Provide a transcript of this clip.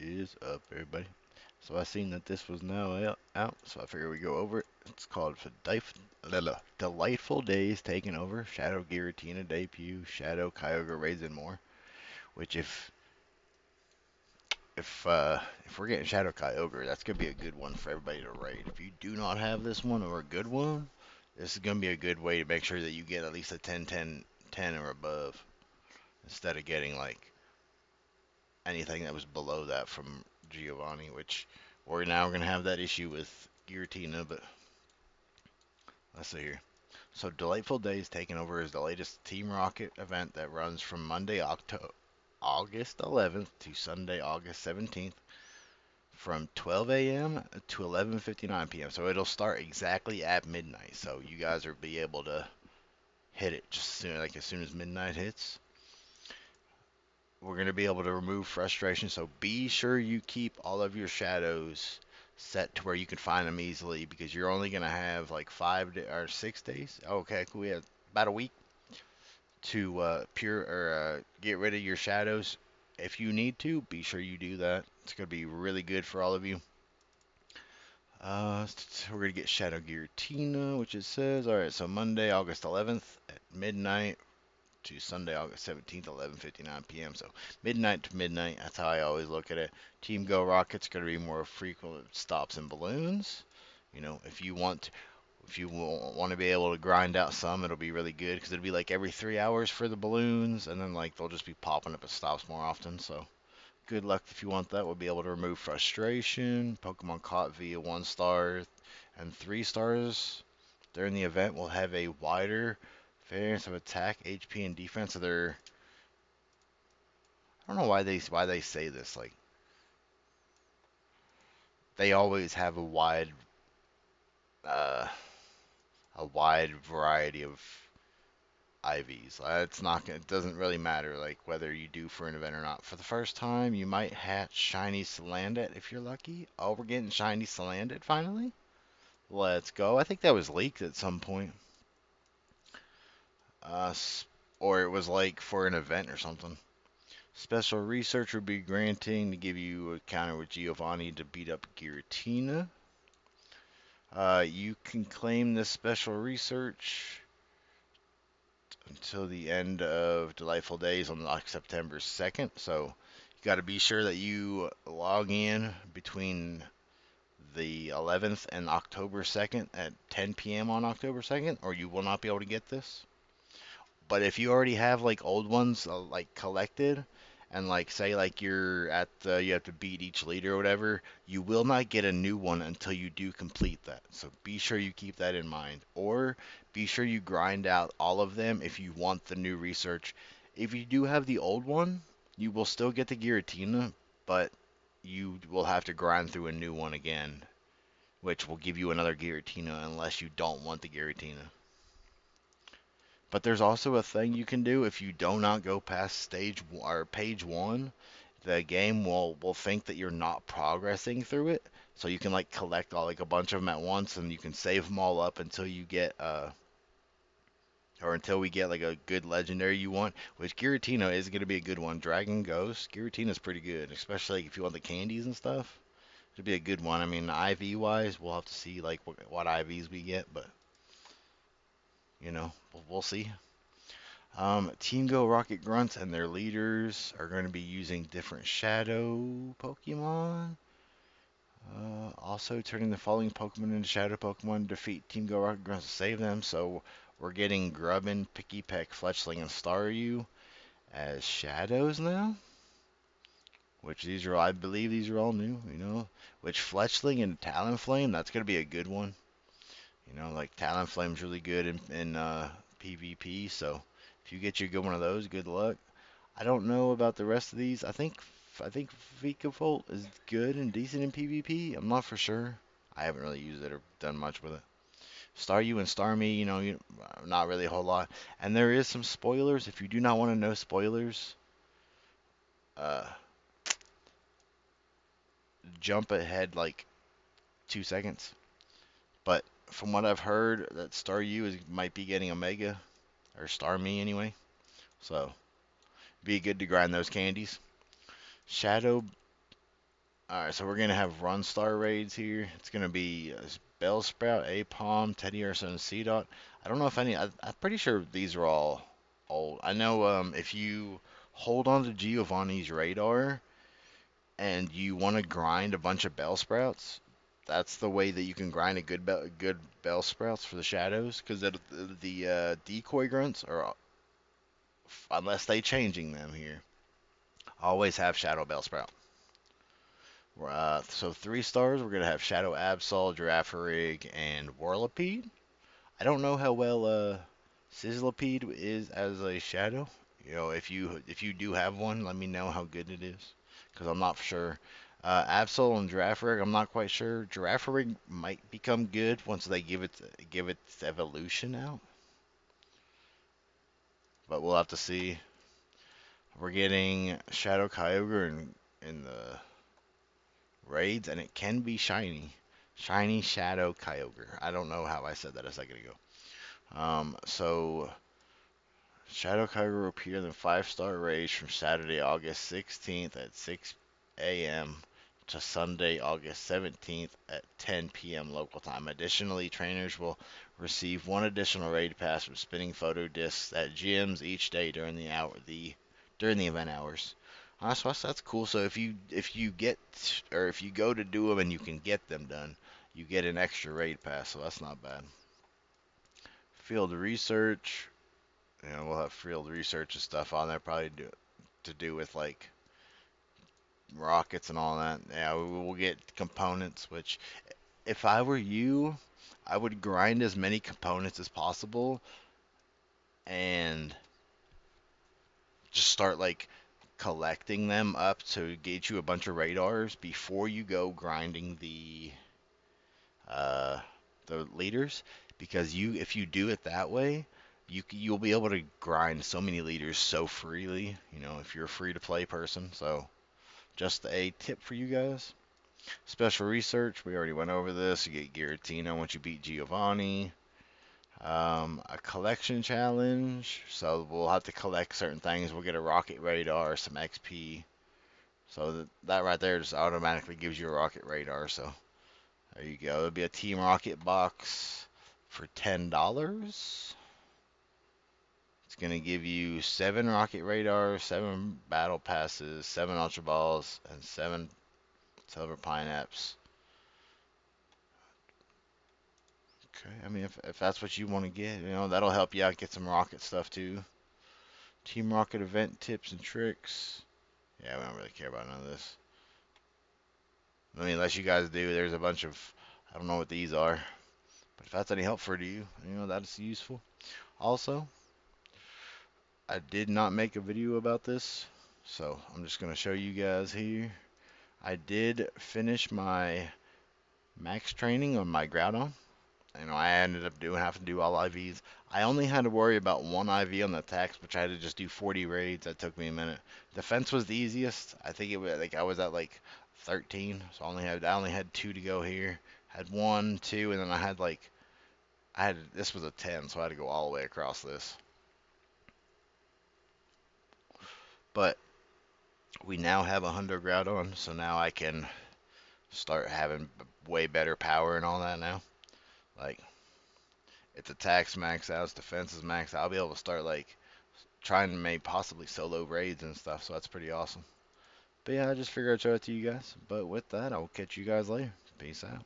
is up, everybody? So I seen that this was now out, so I figured we go over it. It's called Delightful Days Taking Over, Shadow Giratina debut, Shadow Kyogre Raisin more. Which if we're getting Shadow Kyogre, that's gonna be a good one for everybody to raid. If you do not have this one or a good one, this is gonna be a good way to make sure that you get at least a 10 or above, instead of getting like anything that was below that from Giovanni, which we're now going to have that issue with Giratina, but let's see here. So Delightful Days taking over is the latest Team Rocket event that runs from Monday, August 11th to Sunday, August 17th from 12 a.m. to 11:59 p.m. So it'll start exactly at midnight. So you guys will be able to hit it just soon, like as soon as midnight hits. We're going to be able to remove frustration. So be sure you keep all of your shadows set to where you can find them easily, because you're only going to have like 6 days. Okay, cool. We have about a week to pure or get rid of your shadows. If you need to, be sure you do that. It's going to be really good for all of you. We're going to get Shadow Giratina, which it says. All right, so Monday, August 11th at midnight to Sunday, August 17th, 11:59 p.m. So midnight to midnight. That's how I always look at it. Team Go Rockets going to be more frequent stops and balloons. You know, if you want to be able to grind out some, it'll be really good, because it'll be like every 3 hours for the balloons, and then like they'll just be popping up at stops more often. So good luck if you want that. We'll be able to remove frustration. Pokemon caught via 1 star and 3 stars during the event will have a wider variance of attack, HP, and defense. So I don't know why they say this. Like, they always have uh, a wide variety of IVs. It doesn't really matter like whether you do for an event or not. For the first time, you might hatch Shiny Salandit if you're lucky. Oh, we're getting Shiny Salandit finally. Let's go. I think that was leaked at some point. Uh, or it was like for an event or something. Special research will be granting to give you a counter with Giovanni to beat up Giratina. You can claim this special research until the end of Delightful Days on like September 2nd. So you got to be sure that you log in between the 11th and October 2nd at 10 p.m. on October 2nd, or you will not be able to get this. But if you already have like old ones like collected, and like say like you have to beat each leader or whatever, you will not get a new one until you do complete that. So be sure you keep that in mind, or be sure you grind out all of them if you want the new research. If you do have the old one, you will still get the Giratina, but you will have to grind through a new one again, which will give you another Giratina unless you don't want the Giratina. But there's also a thing you can do if you do not go past or page one. The game will think that you're not progressing through it, so you can like collect all like a bunch of them at once, and you can save them all up until you get or until we get like a good legendary you want. Which Giratina is going to be a good one. Dragon Ghost Giratina is pretty good, especially like, if you want the candies and stuff. It'll be a good one. I mean, IV wise, we'll have to see like what IVs we get, but we'll see. Team Go Rocket Grunts and their leaders are going to be using different shadow Pokemon. Also, turning the following Pokemon into shadow Pokemon to defeat Team Go Rocket Grunts to save them. So, we're getting Grubbin, Pikipek, Fletchling, and Staryu as shadows now. Which I believe these are all new. Which Fletchling and Talonflame, that's going to be a good one. Like Talonflame's really good in PvP, so if you get your good one of those, good luck. I don't know about the rest of these. I think Vikavolt is good and decent in PvP. I'm not for sure. I haven't really used it or done much with it. Staryu and Starmie, not really a whole lot. And there is some spoilers. If you do not want to know spoilers, uh, jump ahead like 2 seconds. But from what I've heard, that Staryu might be getting a Mega, or Starmie anyway. So be good to grind those candies. Shadow Alright, so we're gonna have Run Star raids here. It's gonna be Bellsprout, Apom, Teddy Ursa, and C Dot. I don't know if any. I'm pretty sure these are all old. I know if you hold on to Giovanni's radar and you want to grind a bunch of Bellsprouts, that's the way that you can grind a good Bellsprouts for the shadows. Because the decoy grunts are, unless they changing them here, always have Shadow Bellsprout. So 3 stars, we're gonna have Shadow Absol, Girafarig, and Whirlipede. I don't know how well Sizzlipede is as a shadow. You know, if you do have one, let me know how good it is, because I'm not sure. Absol and Girafarig, I'm not quite sure. Girafarig might become good once they give its evolution out, but we'll have to see. We're getting Shadow Kyogre in the raids, and it can be shiny. Shiny Shadow Kyogre. I don't know how I said that a second ago. So Shadow Kyogre will appear in the 5-star raid from Saturday, August 16th at 6 a.m. to Sunday, August 17th at 10 p.m. local time. Additionally, trainers will receive one additional raid pass from spinning photo discs at gyms each day during the event hours. So that's cool. So if you get or if you go to do them and you can get them done, you get an extra raid pass. So that's not bad. Field research. We'll have field research and stuff on there, probably to do with like rockets and all that. Yeah, we'll get components. Which, if I were you, I would grind as many components as possible and just start like collecting them up to get you a bunch of radars before you go grinding uh, the leaders, because if you do it that way, you'll be able to grind so many leaders so freely. If you're a free to play person. So just a tip for you guys. Special research, we already went over this. You get Giratina once you beat Giovanni. A collection challenge, so we'll have to collect certain things. We'll get a rocket radar, some XP. So that right there just automatically gives you a rocket radar. So there you go. It'll be a Team Rocket box for $10. It's gonna give you 7 rocket radars, 7 battle passes, 7 ultra balls, and 7 silver pineapps. Okay, I mean if that's what you want to get, that'll help you out get some rocket stuff too. Team Rocket event tips and tricks. Yeah, we don't really care about none of this. I mean, unless you guys do, there's a bunch of, I don't know what these are, but if that's any help for you, that's useful. Also, I did not make a video about this, so I'm just gonna show you guys here. I did finish my max training on my Groudon. I ended up having to do all IVs. I only had to worry about one IV on the attacks, which I had to just do 40 raids. That took me a minute. Defense was the easiest. I think it was like I was at like 13, so I only had 2 to go here. Had 1, 2, and then this was a 10, so I had to go all the way across this. But we now have a Hundo Groudon, so now I can start having way better power and all that now. Like, its attacks max out, its defense is max out. I'll be able to start like trying to maybe possibly solo raids and stuff, so that's pretty awesome. But yeah, I just figured I'd show it to you guys. But with that, I will catch you guys later. Peace out.